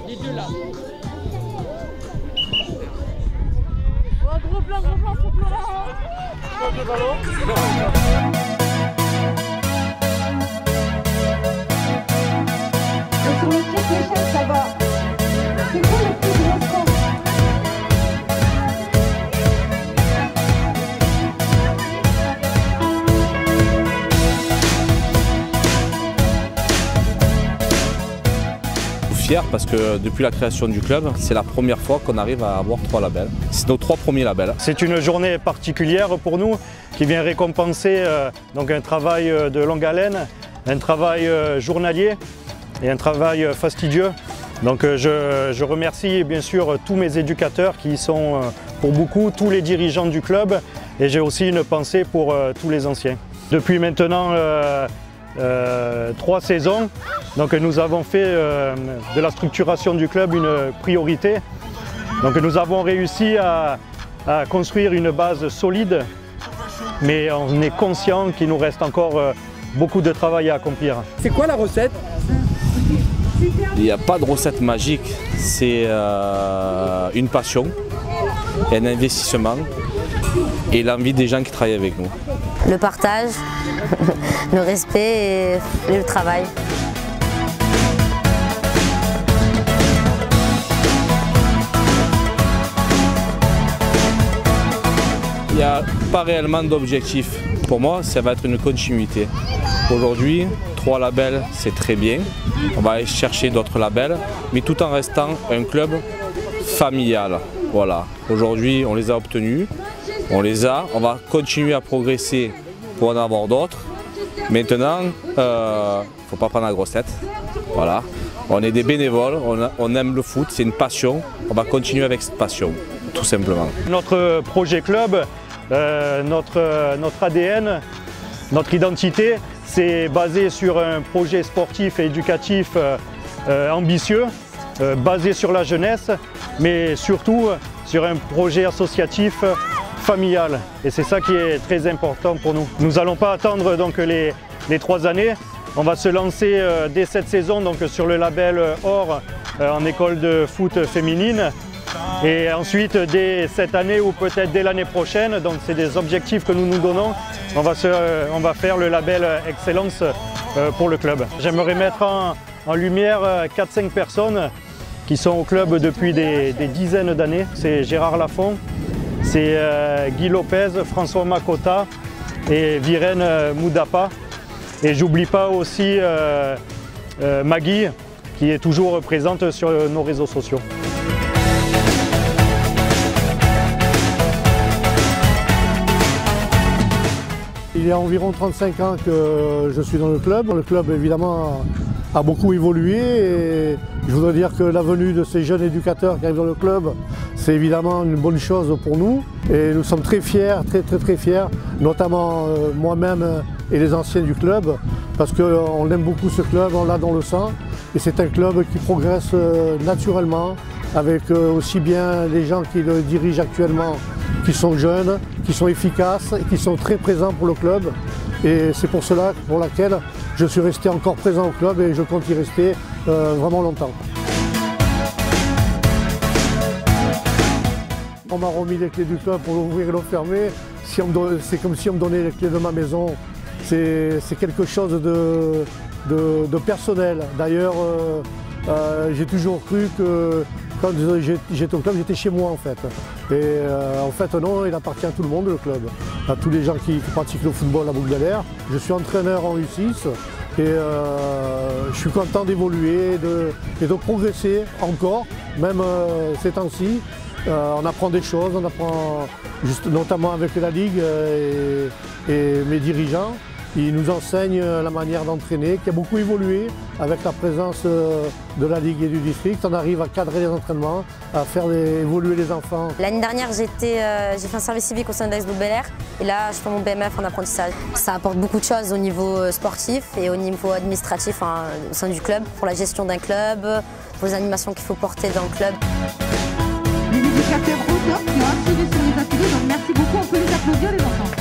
Les deux là. Oh, gros plan sur Florent. Le ballon. Sur le pied de l'échelle, ça va. C'est quoi le plus gros score? Fier parce que depuis la création du club, c'est la première fois qu'on arrive à avoir 3 labels. C'est nos 3 premiers labels. C'est une journée particulière pour nous qui vient récompenser donc un travail de longue haleine, un travail journalier et un travail fastidieux. Donc je remercie bien sûr tous mes éducateurs qui sont pour beaucoup tous les dirigeants du club et j'ai aussi une pensée pour tous les anciens. Depuis maintenant 3 saisons, donc nous avons fait de la structuration du club une priorité. Donc nous avons réussi à construire une base solide, mais on est conscient qu'il nous reste encore beaucoup de travail à accomplir. C'est quoi la recette? Il n'y a pas de recette magique, c'est une passion, un investissement et l'envie des gens qui travaillent avec nous. Le partage, le respect et le travail. Il n'y a pas réellement d'objectif. Pour moi, ça va être une continuité. Aujourd'hui, 3 labels, c'est très bien. On va aller chercher d'autres labels, mais tout en restant un club familial. Voilà. Aujourd'hui, on les a obtenus, on va continuer à progresser pour en avoir d'autres. Maintenant, il ne faut pas prendre la grosse tête. Voilà. On est des bénévoles, on aime le foot, c'est une passion. On va continuer avec cette passion, tout simplement. Notre projet club, notre ADN, notre identité, c'est basé sur un projet sportif et éducatif ambitieux, basé sur la jeunesse, mais surtout sur un projet associatif familial. Et c'est ça qui est très important pour nous. Nous n'allons pas attendre donc les 3 années. On va se lancer dès cette saison donc, sur le label Or en école de foot féminine. Et ensuite, dès cette année ou peut-être dès l'année prochaine, donc c'est des objectifs que nous nous donnons, on va faire le label Excellence pour le club. J'aimerais mettre en lumière 4-5 personnes qui sont au club depuis des dizaines d'années. C'est Gérard Lafont, c'est Guy Lopez, François Makota et Viren Moudapa. Et j'oublie pas aussi Maggie qui est toujours présente sur nos réseaux sociaux. Il y a environ 35 ans que je suis dans le club. Le club évidemment a beaucoup évolué et je voudrais dire que la venue de ces jeunes éducateurs qui arrivent dans le club, c'est évidemment une bonne chose pour nous. Et nous sommes très fiers, très fiers, notamment moi-même et les anciens du club, parce qu'on aime beaucoup ce club, on l'a dans le sang. Et c'est un club qui progresse naturellement, avec aussi bien les gens qui le dirigent actuellement, qui sont jeunes, qui sont efficaces et qui sont très présents pour le club. Et c'est pour cela pour laquelle je suis resté encore présent au club et je compte y rester vraiment longtemps. On m'a remis les clés du club pour l'ouvrir et le fermer. C'est comme si on me donnait les clés de ma maison. C'est quelque chose de personnel. D'ailleurs, j'ai toujours cru que quand j'étais au club, j'étais chez moi en fait. Et en fait non, il appartient à tout le monde le club, à tous les gens qui pratiquent le football à Boucle-Galère. Je suis entraîneur en U6 et je suis content d'évoluer et de progresser encore, même ces temps-ci. On apprend des choses, on apprend notamment avec la Ligue et mes dirigeants. Ils nous enseignent la manière d'entraîner, qui a beaucoup évolué avec la présence de la Ligue et du district. On arrive à cadrer les entraînements, à faire évoluer les enfants. L'année dernière, j'ai fait un service civique au sein de l'AS Boucle-Galère et là, je fais mon BMF en apprentissage. Ça apporte beaucoup de choses au niveau sportif et au niveau administratif au sein du club, pour la gestion d'un club, pour les animations qu'il faut porter dans le club. Les éducateurs au top qui ont assuré sur les ateliers, donc merci beaucoup, on peut les applaudir les enfants.